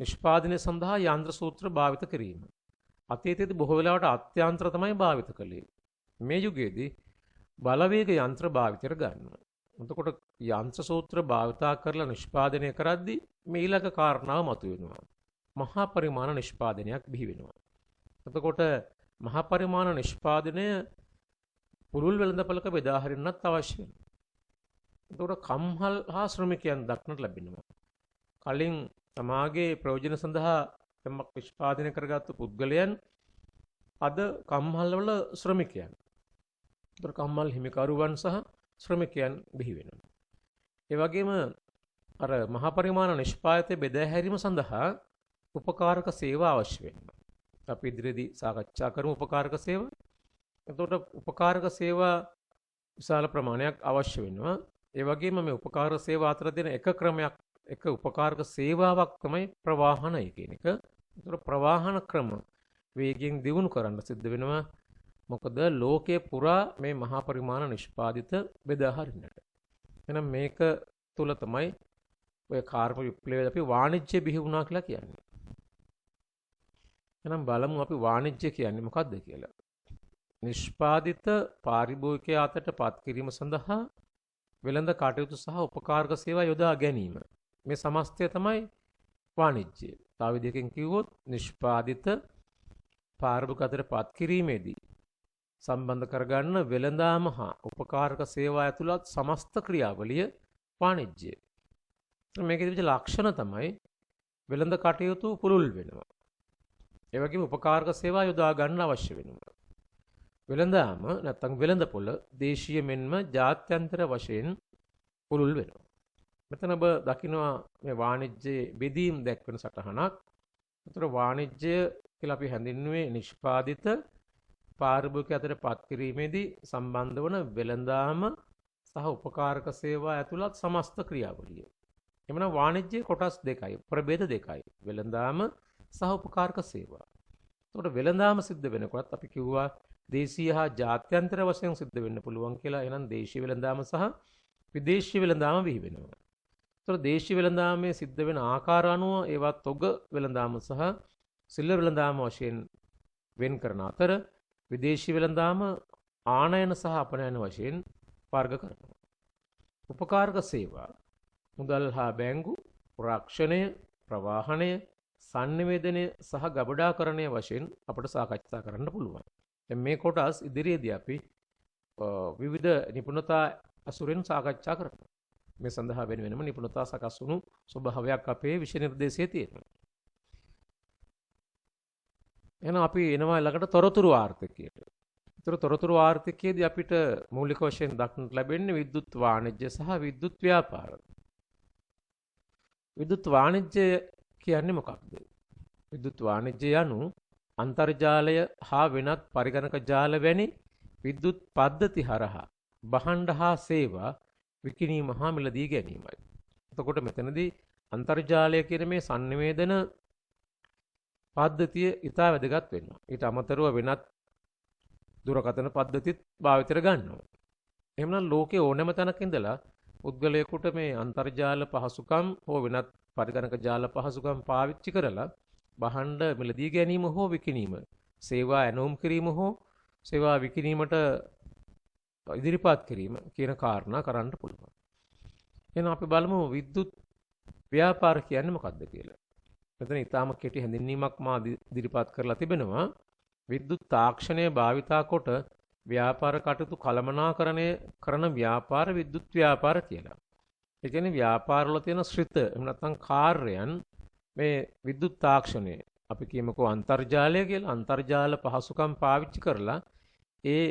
නිෂ්පාදනය සඳහා යන්ත්‍ර සූත්‍ර භාවිත කිරීම. අතීතයේදී බොහෝ වෙලාවට අත්‍යන්ත්‍ර තමයි භාවිත කළේ. මේ යුගයේදී බලවේග යන්ත්‍ර භාවිතයට ගන්නවා. එතකොට යන්ත්‍ර සූත්‍ර භාවිතා කරලා නිෂ්පාදනය කරද්දී මේ ඊළඟ කාරණාව මතුවෙනවා. මහා පරිමාණ නිෂ්පාදනයක් බිහි වෙනවා. එතකොට මහා පරිමාණ නිෂ්පාදනය පුළුල් වෙළඳපළක බෙදා හරින්නත් අවශ්‍ය වෙනවා. එතකොට කම්හල් හා ශ්‍රමිකයන් දක්නට ලැබෙනවා. කලින් තමාගේ ප්‍රයෝජන සඳහා යමක් නිෂ්පාදනය කරගත්තු පුද්ගලයන් අද කම්හල්වල ශ්‍රමිකයන්. එතකොට කම්හල් හිමිකරුවන් සහ ශ්‍රමිකයන් බිහි වෙනවා. ඒ වගේම අර මහා පරිමාණ නිෂ්පාදිතය බෙදා හැරීම සඳහා උපකාරක සේවා අවශ්‍ය වෙනවා. අපි ඉදිරියේදී සාකච්ඡා කරමු උපකාරක සේවා. එතකොට උපකාරක සේවා විශාල ප්‍රමාණයක් අවශ්‍ය වෙනවා. ඒ වගේම මේ උපකාරක සේවා අතර දෙන එක ක්‍රමයක් එක උපකාරක සේවාවක් තමයි ප්‍රවාහනය කියන එක. එතකොට ප්‍රවාහන ක්‍රම වේගයෙන් දියුණු කරන්න සිද්ධ වෙනවා. මොකද ලෝකයේ පුරා මේ මහා පරිමාණ නිෂ්පාදිත බෙදා හරින්නට. එහෙනම් මේක තුල තමයි ඔය කාර්ම විප්ලවයේදී අපි වාණිජ්‍ය බිහි වුණා කියලා කියන්නේ. එහෙනම් බලමු අපි වාණිජ්‍ය කියන්නේ මොකක්ද කියලා. නිෂ්පාදිත පාරිභෝගිකයා අතට පත් කිරීම සඳහා වෙළඳ කටයුතු සහ උපකාරක සේවා යොදා ගැනීම. මේ සමස්තය තමයි වාණිජ්‍ය. තව විදිහකින් කිව්වොත් නිෂ්පාදිත පාරිභෝගික අතට පත් කිරීමේදී සම්බන්ධ කරගන්න වෙළඳාම හා උපකාරක සේවා ඇතුළත් සමස්ත ක්‍රියාවලිය වාණිජ්‍ය. මේකේ තිබෙන ලක්ෂණ තමයි වෙළඳ කටයුතු පුළුල් වෙනවා. ඒ වගේම උපකාරක සේවා යොදා ගන්න අවශ්‍ය වෙනවා. වෙළඳාම නැත්නම් වෙළඳපොළ දේශීය මෙන්ම ජාත්‍යන්තර වශයෙන් පුළුල් වෙනවා. මෙතන ඔබ දකිනවා මේ වාණිජ්‍යයේ බෙදීම් දැක්වෙන සටහනක්. ඒතර වාණිජ්‍ය කියලා අපි හැඳින්වුවේ නිෂ්පාදිත පාරිභෝගික අතර පත් කිරීමේදී සම්බන්ධ වන වෙළඳාම සහ උපකාරක සේවා ඇතුළත් සමස්ත ක්‍රියාවලිය. එමනම් වාණිජ්‍ය කොටස් දෙකයි, ප්‍රභේද දෙකයි. වෙළඳාම සහ උපකාරක සේවා. එතකොට වෙළඳාම සිද්ධ වෙනකොට අපි කිව්වා දේශීය හා ජාත්‍යන්තර වශයෙන් සිද්ධ වෙන්න පුළුවන් කියලා. එහෙනම් දේශීය වෙළඳාම සහ විදේශීය වෙළඳාම බිහි වෙනවා. එතකොට දේශීය වෙළඳාමේ සිද්ධ වෙන ආකාර අනුව ඒවා තොග වෙළඳාම සහ සිල්ලර් වෙළඳාම වශයෙන් වෙන් කරන අතර විදේශීය වෙළඳාම ආනයන සහ අපනයන වශයෙන් වර්ග කරනවා. උපකාරක සේවා මුදල් හා බැංකු, රක්ෂණය, ප්‍රවාහනය, සංනිවේදනය සහ ගබඩාකරණය වශයෙන් අපට සාකච්ඡා කරන්න පුළුවන්. දැන් මේ කොටස් ඉදිරියේදී අපි විවිධ නිපුණතා අසුරෙන් සාකච්ඡා කරනවා. මේ සඳහා වෙනම නිපුණතා සකස් වුණු ස්වභාවයක් අපේ විෂය නිර්දේශයේ තියෙනවා. එහෙනම් අපි එනවා ළඟට තොරතුරු ආර්ථිකයට. ඒතර තොරතුරු ආර්ථිකයේදී අපිට මූලික වශයෙන් දක්නට ලැබෙන්නේ විද්‍යුත් වාණිජ්‍ය සහ විද්‍යුත් ව්‍යාපාර. විද්‍යුත් වාණිජ්‍ය කියන්නේ මොකක්ද? විද්‍යුත් වාණිජ්‍ය යනු අන්තර්ජාලය හා වෙනත් පරිගණක ජාල වැනි විද්‍යුත් පද්ධති හරහා භාණ්ඩ හා සේවා විකිණීම හා මිලදී ගැනීමයි. එතකොට මෙතනදී අන්තර්ජාලය කියන මේ sannivedana පද්ධතිය ඉතා වැදගත් වෙනවා. ඊට අමතරව වෙනත් දුරකථන පද්ධතිත් භාවිතයට ගන්නවා. එහෙමනම් ලෝකේ ඕනෑම තැනක ඉඳලා පුද්ගලයෙකුට මේ අන්තර්ජාල පහසුකම් හෝ වෙනත් පරිගණක ජාල පහසුකම් පාවිච්චි කරලා භාණ්ඩ මිලදී ගැනීම හෝ විකිණීම, සේවා ඇනවුම් කිරීම හෝ සේවා විකිණීමට ඉදිරිපත් කිරීම කියන කාරණා කරන්න පුළුවන්. එහෙනම් අපි බලමු විද්‍යුත් ව්‍යාපාර කියන්නේ මොකක්ද කියලා. මෙතන ඊටාම කෙටි හැඳින්වීමක් මා ඉදිරිපත් කරලා තිබෙනවා. විද්‍යුත් තාක්ෂණය භාවිතා කොට ව්‍යාපාර කටයුතු කළමනාකරණය කරන ව්‍යාපාර විද්‍යුත් ව්‍යාපාර කියලා. ඒ කියන්නේ ව්‍යාපාරවල තියෙන ශ්‍රිත එහෙම නැත්නම් කාර්යයන් මේ විද්‍යුත් තාක්ෂණය අපි කියමුකෝ අන්තර්ජාලය කියලා. අන්තර්ජාල පහසුකම් පාවිච්චි කරලා ඒ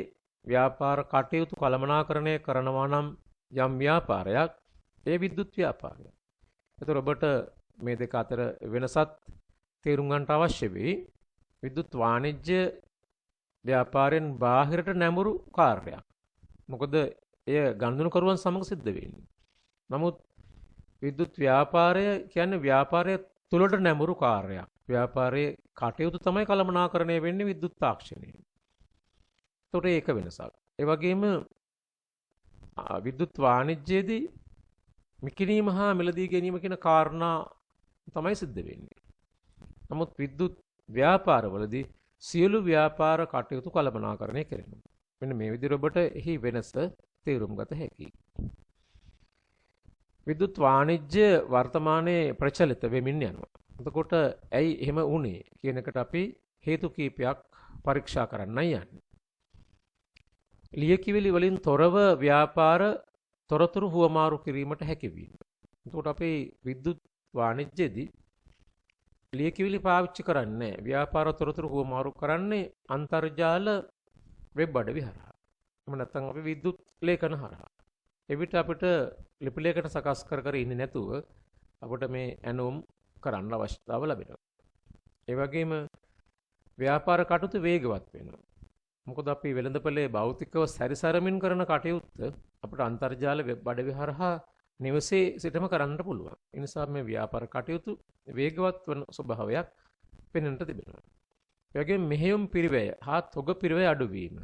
ව්‍යාපාර කටයුතු කළමනාකරණය කරනවා නම් යම් ව්‍යාපාරයක් ඒ විද්‍යුත් ව්‍යාපාරය. ඒතර ඔබට මේ දෙක අතර වෙනසත් තේරුම් ගන්නට අවශ්‍ය වෙයි. විද්‍යුත් වාණිජ්‍ය ව්‍යාපාරයෙන් බාහිරට නැඹුරු කාර්යයක්. මොකද එය ගනුදෙනුකරුවන් සමග සිද්ධ වෙන්නේ. නමුත් විද්‍යුත් ව්‍යාපාරය කියන්නේ ව්යාපාරය තුළට නැඹුරු කාර්යයක්. ව්‍යාපාරයේ කටයුතු තමයි කළමනාකරණය වෙන්නේ විද්‍යුත් තාක්ෂණයෙන්. ඒතකොට ඒක වෙනසක්. ඒ වගේම විද්‍යුත් වාණිජ්‍යයේදී විකිණීම හා මිලදී ගැනීම කියන කාරණා තමයි සිද්ධ වෙන්නේ. නමුත් විද්‍යුත් ව්‍යාපාරවලදී සියලු ව්‍යාපාර කටයුතු කළමනාකරණය කරනවා. මෙන්න මේ විදිහට ඔබට එහි වෙනස තේරුම් ගත හැකියි. විද්‍යුත් වාණිජ්‍ය වර්තමානයේ ප්‍රචලිත වෙමින් යනවා. එතකොට ඇයි එහෙම වුනේ කියන එකට අපි හේතු කීපයක් පරීක්ෂා කරන්නයි යන්නේ. ලියකිවිලි වලින් තොරව ව්‍යාපාර තොරතුරු හුවමාරු කිරීමට හැකිවීම. එතකොට අපේ විද්‍යුත් වාණිජ්‍යයේදී ලියකිවිලි පාවිච්චි කරන්නේ ව්‍යාපාර තොරතුරු හුවමාරු කරන්නේ අන්තර්ජාල වෙබ් අඩවි හරහා. එහෙම නැත්නම් අපි විද්‍යුත් ලේඛන හරහා. එවිට අපිට ලිපි ලේඛන සකස් කර කර ඉන්නේ නැතුව අපිට මේ ඇනෝම් කරන්න අවස්ථාව ලැබෙනවා. ඒ වගේම ව්‍යාපාර කටයුතු වේගවත් වෙනවා. මොකද අපි වෙළඳපොලේ භෞතිකව සැරිසරමින් කරන කටයුත්ත අපිට අන්තර්ජාල වෙබ් අඩවි හරහා නිවසේ සිටම කරන්න පුළුවන්. ඒ නිසා මේ ව්‍යාපාර කටයුතු වේගවත් වන ස්වභාවයක් පෙනෙන්නට තිබෙනවා. ඒ වගේම මෙහෙයුම් පිරිවැය හා තොග පිරිවැය අඩුවීම.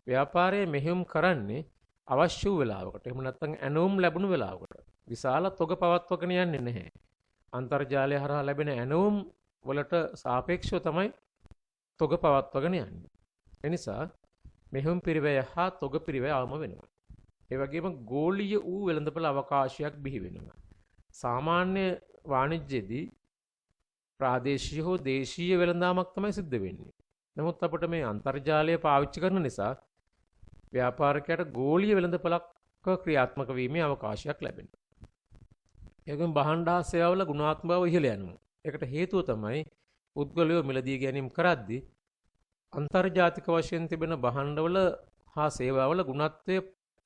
ව්‍යාපාරයේ මෙහෙයුම් කරන්නේ අවශ්‍ය වූ වෙලාවකට. එහෙම නැත්නම් ඇනෝම් ලැබුණු වෙලාවකට. විශාල තොග පවත්වගෙන යන්නේ නැහැ. අන්තර්ජාලය හරහා ලැබෙන ඇනෝම් වලට සාපේක්ෂව තමයි තොග පවත්වගෙන යන්නේ. එනිසා මෙහෙයුම් පිරිවැය හා තොග පිරිවැය අවම වෙනවා. ඒ වගේම ගෝලීය වූ වෙළඳපොළ අවකාශයක් බිහි වෙනවා. සාමාන්‍ය වාණිජ්‍යයේදී ප්‍රාදේශීය හෝ දේශීය වෙළඳාමක් තමයි සිද්ධ වෙන්නේ. නමුත් අපිට මේ අන්තර්ජාලය පාවිච්චි කරන නිසා ව්‍යාපාරිකයට ගෝලීය වෙළඳපොළක් ක්‍රියාත්මක වීමේ අවකාශයක් ලැබෙනවා. ඒ වගේම භාණ්ඩ හා සේවාවල ගුණාත්මක බව ඉහළ යනවා. ඒකට හේතුව තමයි පුද්ගලයෝ මිලදී ගැනීම කරද්දී අන්තර්ජාතික වශයෙන් තිබෙන භාණ්ඩවල හා සේවාවල ගුණත්වය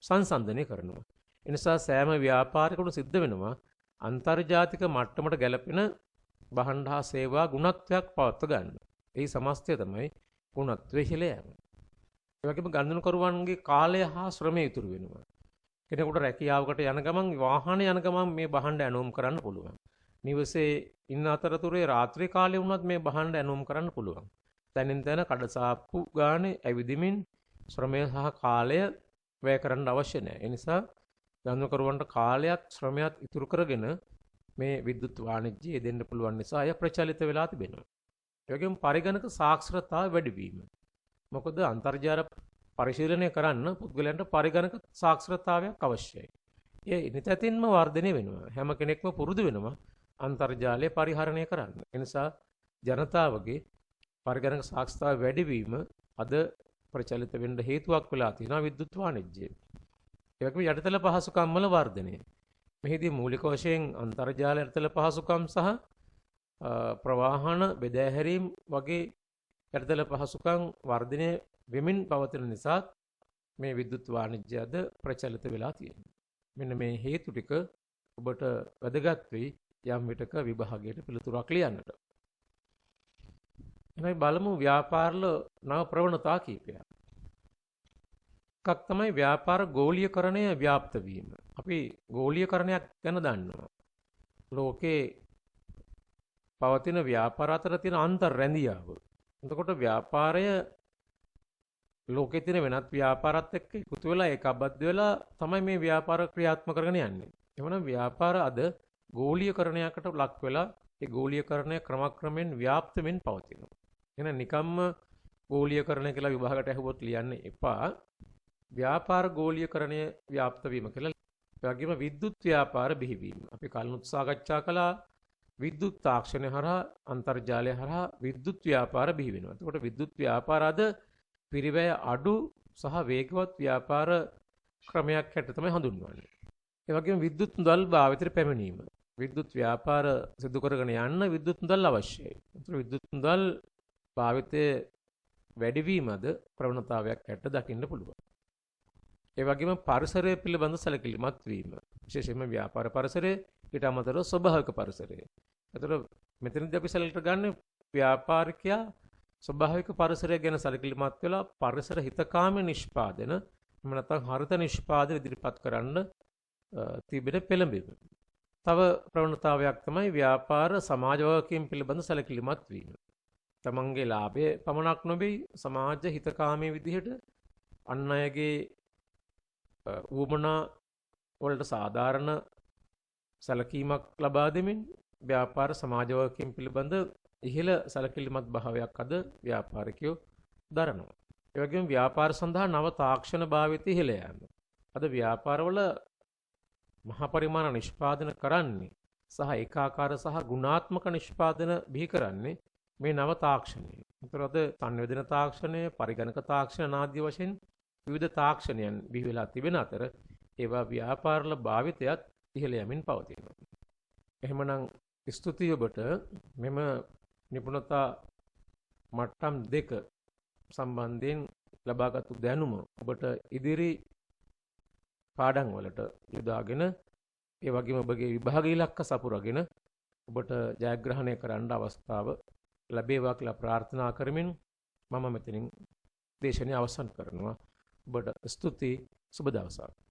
සංසන්දනය කරනවා. ඒ නිසා සෑම ව්‍යාපාරිකවම සිද්ධ වෙනවා අන්තර්ජාතික මට්ටමට ගැලපෙන භාණ්ඩ හා සේවා ගුණත්වයක් පවත්ව ගන්න. ඒ සමස්තය තමයි ගුණත්වය ඉහළ යාම. ඒ වගේම ගනුදෙනුකරුවන්ගේ කාලය හා ශ්‍රමය ඉතුරු වෙනවා. කෙනෙකුට රැකියාවකට යන ගමන් වාහනේ යන ගමන් මේ භාණ්ඩ ඇනෝම් කරන්න පුළුවන්. නිවසේ ඉන්න අතරතුරේ රාත්‍රී කාලේ වුණත් මේ භාණ්ඩ ඇනෝම් කරන්න පුළුවන්. තැනින් තැන කඩසාප්පු ගානේ ඇවිදිමින් ශ්‍රමය සහ කාලය වැය කරන්න අවශ්‍ය නැහැ. ඒ නිසා ගනුදෙනුකරුවන්ට කාලයක් ශ්‍රමයක් ඉතුරු කරගෙන මේ විද්‍යුත් වාණිජ්‍යය දෙන්න පුළුවන් නිසා අය ප්‍රචලිත වෙලා තිබෙනවා. ඒ වගේම පරිගණක සාක්ෂරතාව වැඩි වීම. මොකද අන්තර්ජාල පරිශීලනය කරන්න පුද්ගලයන්ට පරිගණක සාක්ෂරතාවයක් අවශ්‍යයි. ඒ නිතැතින්ම වර්ධනය වෙනවා. හැම කෙනෙක්ම පුරුදු වෙනවා අන්තර්ජාලය පරිහරණය කරන්න. ඒ නිසා ජනතාවගේ පරිගණක සාක්ෂරතාව වැඩිවීම අද ප්‍රචලිත වෙන්න හේතුවක් වෙලා තියෙනවා විද්‍යුත් වාණිජ්‍යය. ඒ වගේම යටිතල පහසුකම් වල වර්ධනය. මෙහිදී මූලික වශයෙන් අන්තර්ජාල යටිතල පහසුකම් සහ ප්‍රවාහන බෙදාහැරීම් වගේ යටිතල පහසුකම් වර්ධනය වෙමින් පවතින නිසා මේ විද්‍යුත් වාණිජ්‍ය අද ප්‍රචලිත වෙලා තියෙනවා. මෙන්න මේ හේතු ටික ඔබට වැදගත් වෙයි යම් විටක විභාගයට පිළිතුරක් ලියන්නට. එහෙනම් බලමු ව්‍යාපාරවල නව ප්‍රවණතා කීපයක්. එකක් තමයි ව්‍යාපාර ගෝලීයකරණය ව්‍යාප්ත වීම. අපි ගෝලීයකරණයක් ගැන දන්නවා. ලෝකේ පවතින ව්‍යාපාර අතර තියෙන අන්තර් රැඳියාව. එතකොට ව්‍යාපාරය ලෝකේ තියෙන වෙනත් ව්‍යාපාරات එක්ක එකතු වෙලා ඒකබද්ධ වෙලා තමයි මේ ව්‍යාපාර ක්‍රියාත්මක කරගෙන යන්නේ. එවනම් ව්‍යාපාර අද ගෝලීයකරණයකට ලක් වෙලා ඒ ගෝලීයකරණය ක්‍රමක්‍රමයෙන් ව්‍යාප්ත වෙමින් පවතිනවා. එහෙනම් නිකම්ම ගෝලීයකරණය කියලා විභාගයට ඇහුවොත් ලියන්න එපා. ව්‍යාපාර ගෝලීයකරණය ව්‍යාප්ත වීම කියලා. ඒ වගේම විද්‍යුත් ව්‍යාපාර බිහිවීම. අපි කලිනුත් සාකච්ඡා කළා විද්‍යුත් තාක්ෂණය හරහා අන්තර්ජාලය හරහා විද්‍යුත් ව්‍යාපාර බිහි වෙනවා. එතකොට විද්‍යුත් ව්‍යාපාර අද පිරිවැය අඩු සහ වේගවත් ව්‍යාපාර ක්‍රමයක් හැටියට තමයි හඳුන්වන්නේ. ඒ වගේම විද්‍යුත් මුදල් භාවිතයට පැමිණීම. විද්‍යුත් ව්‍යාපාර සිදු කරගෙන යන්න විද්‍යුත් මුදල් අවශ්‍යයි. ඒතර විද්‍යුත් මුදල් භාවිතයේ වැඩිවීමද ප්‍රවණතාවයක් හැටියට දකින්න පුළුවන්. ඒ වගේම පරිසරය පිළිබඳ සැලකිලිමත් වීම. විශේෂයෙන්ම ව්‍යාපාර පරිසරය ඊට අමතරව ස්වභාවික පරිසරය. ඒතර මෙතනදී අපි සැලකට ගන්න ව්‍යාපාරිකයා ස්වභාවික පරිසරය ගැන සැලකිලිමත් වෙලා පරිසර හිතකාමී නිෂ්පාදන එහෙම නැත්නම් හරිත නිෂ්පාදන ඉදිරිපත් කරන්න තිබෙන පෙළඹීම. තව ප්‍රවණතාවයක් තමයි ව්‍යාපාර සමාජ වගකීම් පිළිබඳ සැලකිලිමත් වීම. තමන්ගේ ලාභය පමණක් නොවේ සමාජ හිතකාමී විදිහට අන් අයගේ වුමනා වලට සාධාරණ සැලකීමක් ලබා දෙමින් ව්‍යාපාර සමාජ වගකීම් පිළිබඳ ඉහළ සැලකිලිමත් භාවයක් අද ව්‍යාපාරිකයෝ දරනවා. ඒ වගේම ව්‍යාපාර සඳහා නව තාක්ෂණ භාවිතය ඉහළ යාම. අද ව්‍යාපාරවල මහා පරිමාණ නිෂ්පාදන කරන්නේ සහ ඒකාකාර සහ ගුණාත්මක නිෂ්පාදන බිහි කරන්නේ මේ නව තාක්ෂණය. ඒතර අද සංවේදන තාක්ෂණය, පරිගණක තාක්ෂණ ආදී වශයෙන් විවිධ තාක්ෂණයන් බිහි වෙලා තිබෙන අතර ඒවා ව්‍යාපාරවල භාවිතයත් ඉහළ යමින් පවතිනවා. එහෙමනම් ස්තුතියි ඔබට මෙම නිපුණතා මට්ටම් දෙක සම්බන්ධයෙන් ලබාගත් දැනුම ඔබට ඉදිරි පාඩම් වලට යොදාගෙන ඒ වගේම ඔබගේ විභාග ඉලක්ක සපුරගෙන ඔබට ජයග්‍රහණය කරන්න අවස්ථාව ලැබේවා කියලා ප්‍රාර්ථනා කරමින් මම මෙතනින් දේශනය අවසන් කරනවා. ඔබට ස්තුතියි. සුබ දවසක්.